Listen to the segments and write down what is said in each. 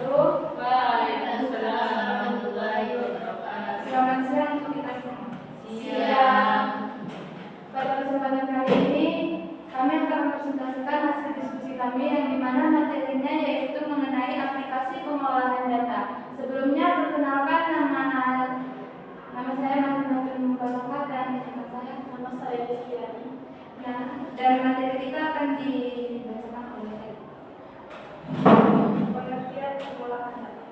Waalaikumsalam warahmatullahi wabarakatuh. Selamat siang untuk kita semua. Siang. Pada kesempatan kali ini kami akan mempresentasikan hasil diskusi kami yang dimana materinya yaitu mengenai aplikasi pengolahan data. Sebelumnya perkenalkan nama saya Mahinatul Mubarakah dan nama saya Rizkyani. Nah, dari materi kita akan dibacakan oleh pengertian pengolahan data.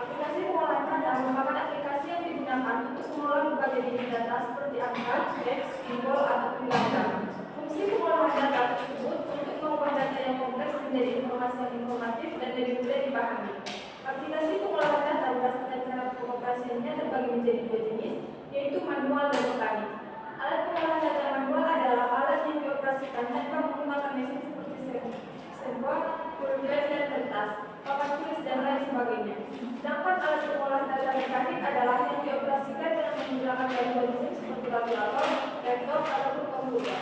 Aplikasi pengolahan data merupakan aplikasi yang digunakan untuk mengolah berbagai jenis data seperti angka, teks, simbol, atau gambar. Fungsi pengolahan data tersebut untuk mengubah data yang kompleks menjadi informasi yang informatif dan lebih mudah dipahami. Aplikasi pengolahan data berdasarkan cara pengoperasiannya terbagi menjadi dua jenis, yaitu manual dan mekanik. Alat pengolahan data manual adalah alat yang dioperasikan tanpa menggunakan mesin seperti sensor, pulpen dan kertas, papan tulis dan lain sebagainya. Sedangkan alat pengolahan data mekanik adalah yang dioperasikan dengan menggunakan bantuan mesin seperti kalkulator, laptop, ataupun komputer.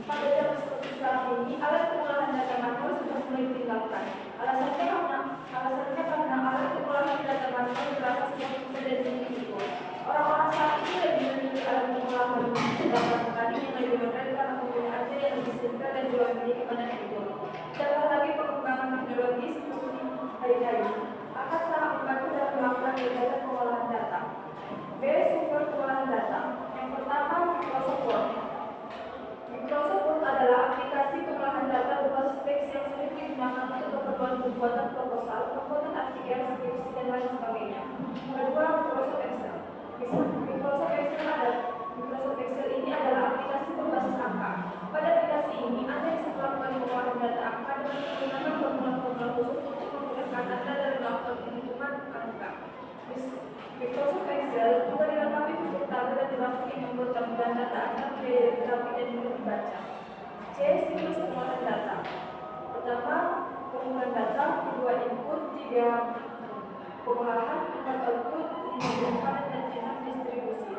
Pada zaman seperti sekarang ini, alat pengolahan data manual sudah mulai ditinggalkan. Alasannya karena alat pengolahan data manual terasa semakin mudah dan berisiko. Orang-orang saat ini lebih memilih alat pengolahan data mekanik yang lebih modern karena penggunaannya yang lebih simpel dan juga memiliki banyak fitur. Ditambah lagi perkembangan teknologi seperti hari-hari akan sangat membantu dalam melakukan kegiatan pengolahan data. B. Sumber pengolahan data. Yang pertama, Microsoft Word. Microsoft Word adalah aplikasi pengolahan data berbasis teks yang sering digunakan untuk keperluan pembuatan proposal, pembuatan artikel, skripsi, dan lain sebagainya. Kedua, Microsoft Excel. Microsoft Excel ini adalah aplikasi berbasis angka. Pada aplikasi ini, Anda bisa melakukan pengolahan data angka dengan menggunakan formula-formula khusus untuk menggunakan data dan melakukan penghitungan angka. Microsoft Excel juga dilengkapi fitur tabel dan grafik yang membuat tampilan data Anda menjadi rapi dan mudah dibaca. C. Siklus pengolahan data. Pertama, pengolahan data, 2 input, 3 pengolahan, 4 output, 5 penyimpanan, dan 6 distribusi.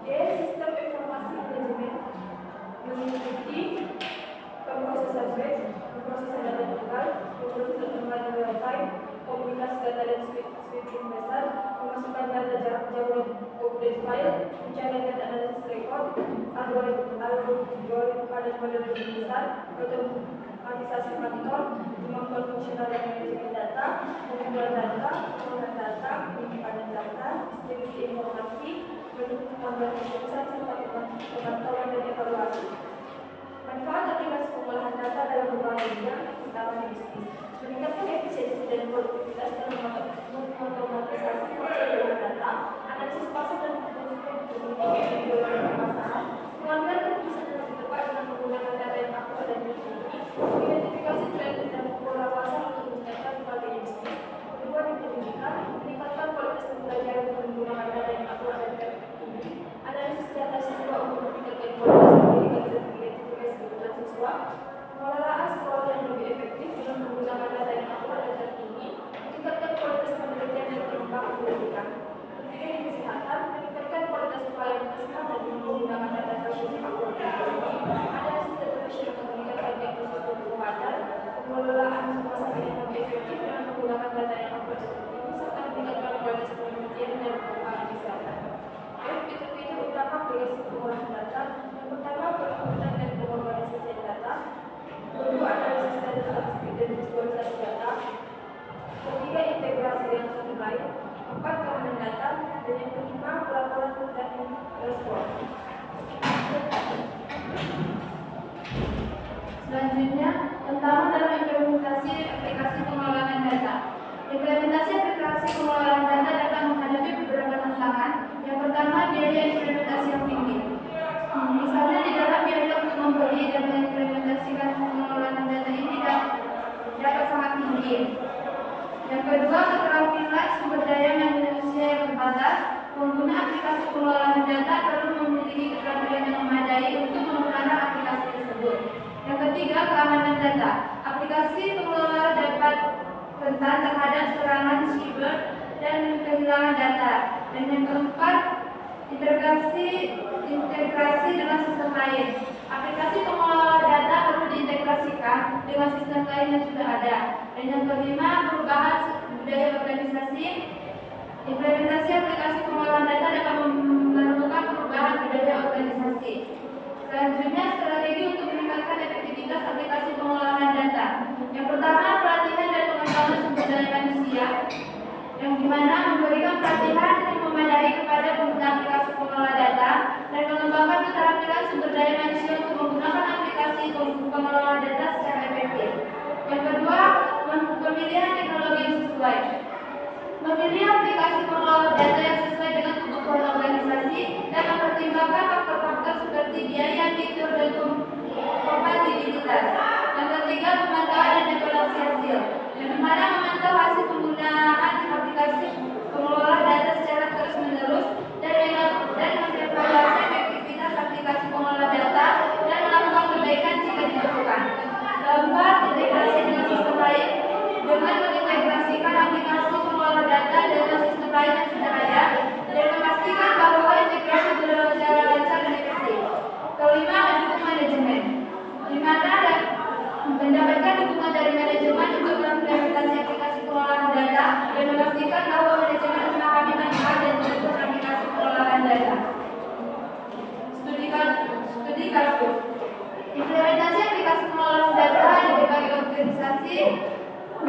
D. Sistem informasi manajemen meliputi pemrosesan batch, pemrosesan data tunggal, pemrosesan tunggal real time, komunikasi data dan switching besar, memasukkan data jarak jauh dan update file, pencarian data analisis record, algoritma dan model besar, otomatisasi faktor, kemampuan fungsional dan manajemen data, pengumpulan data, pengolahan data, penyimpanan data, distribusi informasi, bentuk pengambilan keputusan serta pemantauan dan evaluasi. Manfaat aplikasi pengolahan data dalam berbagai bidang, terutama di bisnis, meningkatkan efisiensi dan produktivitas dalam mengotomatisasi pengolahan data, analisis pasar dan pemasaran, mengambil keputusan yang lebih tepat dengan menggunakan data yang akurat dan terkini, identifikasi tren dan pola pasar untuk meningkatkan strategi bisnis. Kedua, di pendidikan, meningkatkan kualitas pembelajaran dengan menggunakan data yang akurat dan terkini, analisis data siswa untuk meningkatkan kualitas pendidikan dan identifikasi kebutuhan siswa, pengelolaan sekolah yang lebih efektif dengan menggunakan data yang akurat dan terkini, meningkatkan kualitas penelitian dan pengembangan pendidikan. Ketiga, di kesehatan, meningkatkan kualitas pelayanan kesehatan dengan menggunakan data yang akurat dan terkini, analisis data pasien untuk meningkatkan diagnosis pengobatan, pengelolaan rumah sakit yang lebih efektif dengan menggunakan data yang akurat dan terkini, serta meningkatkan kualitas penelitian dan pengembangan kesehatan. Fitur-fitur utama aplikasi pengolahan data. Yang pertama, pengumpulan dan pengorganisasian data. Kedua, analisis data statistik dan visualisasi data. Ketiga, integrasi dengan sistem lain. Empat, keamanan data. Dan yang kelima, pelaporan dan respon. Selanjutnya, tentang dalam implementasi aplikasi pengolahan data. Implementasi aplikasi pengolahan data dapat menghadapi beberapa tantangan. Yang pertama, biaya implementasi yang tinggi. Misalnya di dalam biaya untuk membeli dan mengimplementasikan pengolahan data ini dapat sangat tinggi. Yang kedua, keterampilan sumber daya manusia yang terbatas. Pengguna aplikasi pengolahan data perlu memiliki keterampilan yang memadai untuk menggunakan aplikasi tersebut. Yang ketiga, keamanan data. Aplikasi pengelola dapat rentan terhadap serangan siber dan kehilangan data. Dan yang keempat, integrasi dengan sistem lain. Aplikasi pengelola data perlu diintegrasikan dengan sistem lain yang sudah ada. Dan yang kelima, perubahan budaya organisasi. Implementasi aplikasi pengolahan data dapat menemukan perubahan budaya organisasi. Selanjutnya, strategi untuk meningkatkan efektivitas aplikasi pengolahan data. Yang pertama, pelatihan dan pengembangan sumber daya manusia, yang dimana memberikan pelatihan yang memadai kepada pengguna aplikasi pengolah data dan mengembangkan keterampilan sumber daya manusia untuk menggunakan aplikasi pengelola data secara efektif. Yang kedua, pemilihan teknologi yang sesuai. Memilih aplikasi pengelola data yang sesuai dengan kebutuhan organisasi dan mempertimbangkan faktor-faktor seperti biaya, fitur, dan kompatibilitas. Yang ketiga, pemantauan dan evaluasi hasil, yang dimana memantau hasil penggunaan aplikasi pengelola data secara terus-menerus dan mengevaluasi efektivitas aplikasi pengelola data dan melakukan perbaikan jika diperlukan. Keempat, integrasi dengan sistem lain. Dengan mengintegrasikan aplikasi pengelola data dengan sistem lain yang sudah ada dan memastikan bahwa integrasi berjalan lancar dan efektif. Kelima, mendukung manajemen, di mana mendapatkan dukungan dari manajemen untuk mengimplementasi aplikasi pengolahan data dan memastikan bahwa manajemen memahami manfaat dan kebutuhan aplikasi pengolahan data. Studi kasus. Implementasi aplikasi pengolahan data di berbagai organisasi,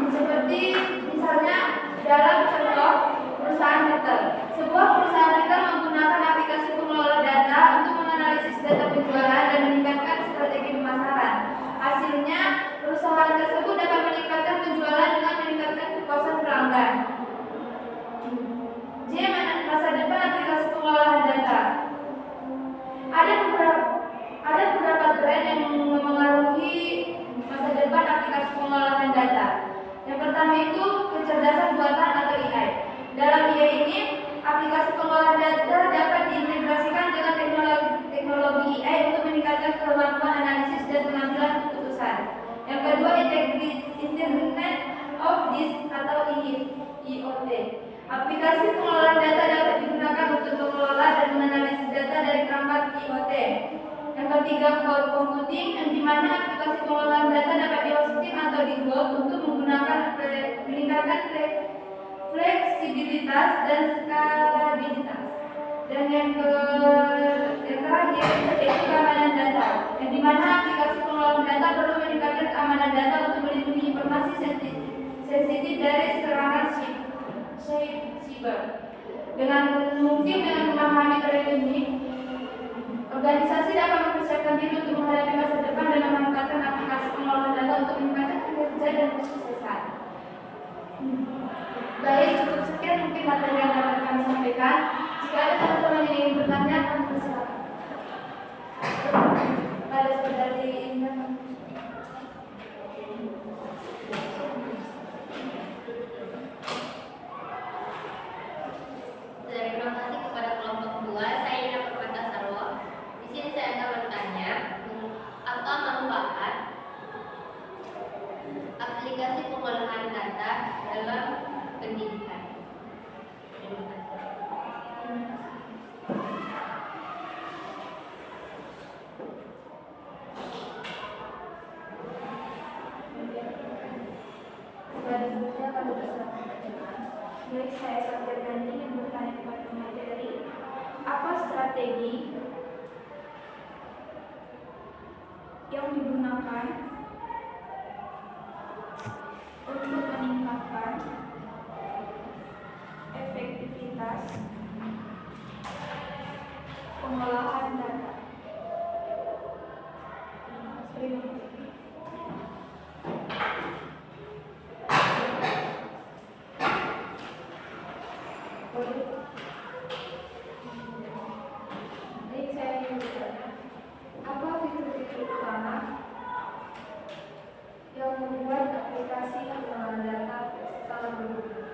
seperti misalnya dalam contoh perusahaan retail. Sebuah perusahaan retail menggunakan aplikasi pengelola data untuk menganalisis data penjualan dan meningkatkan strategi pemasaran. Hasilnya, perusahaan tersebut dapat meningkatkan penjualan dengan meningkatkan kepuasan pelanggan. J. Masa depan aplikasi pengolahan data. Ada beberapa tren yang memengaruhi masa depan aplikasi pengolahan data. Yang pertama itu kecerdasan buatan atau AI. Dalam AI ini, aplikasi pengolahan data dapat diintegrasikan dengan teknologi AI untuk meningkatkan kemampuan analisis dan pengambilan keputusan. Yang kedua, Internet of Things atau IoT. Aplikasi pengolahan data dapat digunakan untuk mengelola dan menganalisis data dari perangkat IoT. Yang ketiga, cloud computing, yang dimana aplikasi pengolahan data dapat di-hosting atau di-cloud untuk meningkatkan fleksibilitas dan skalabilitas. Dan yang terakhir yaitu keamanan data, yang dimana aplikasi pengolahan data perlu meningkatkan keamanan data untuk melindungi informasi sensitif dari serangan cyber. Dengan memahami tren ini, organisasi dapat mempersiapkan diri untuk menghadapi masa depan dan memanfaatkan aplikasi pengolahan data untuk meningkatkan kinerja dan kesuksesan. Baik, cukup sekian mungkin materi yang dapat kami sampaikan. Jika ada teman-teman yang ingin bertanya, kami persilakan. Pada saudari Indah. Terima kasih kepada kelompok 2. Saya Ina Permata Sarwo. Di sini saya akan bertanya apa manfaat aplikasi pengolahan data dalam pendidikan. Terima kasih. Kepada saya pada persilakan. Baik, saya Satya Gandhi yang bertanya kepada pemateri, apa strategi yang digunakan untuk meningkatkan efektivitas pengolahan data? Terima kasih. Baik, saya ingin bertanya, apa fitur-fitur utama yang membuat aplikasi pengolahan data sangat berguna?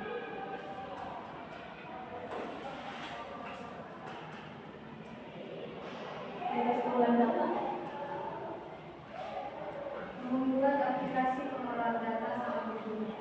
Pengolahan data membuat aplikasi pengolahan data sangat berguna.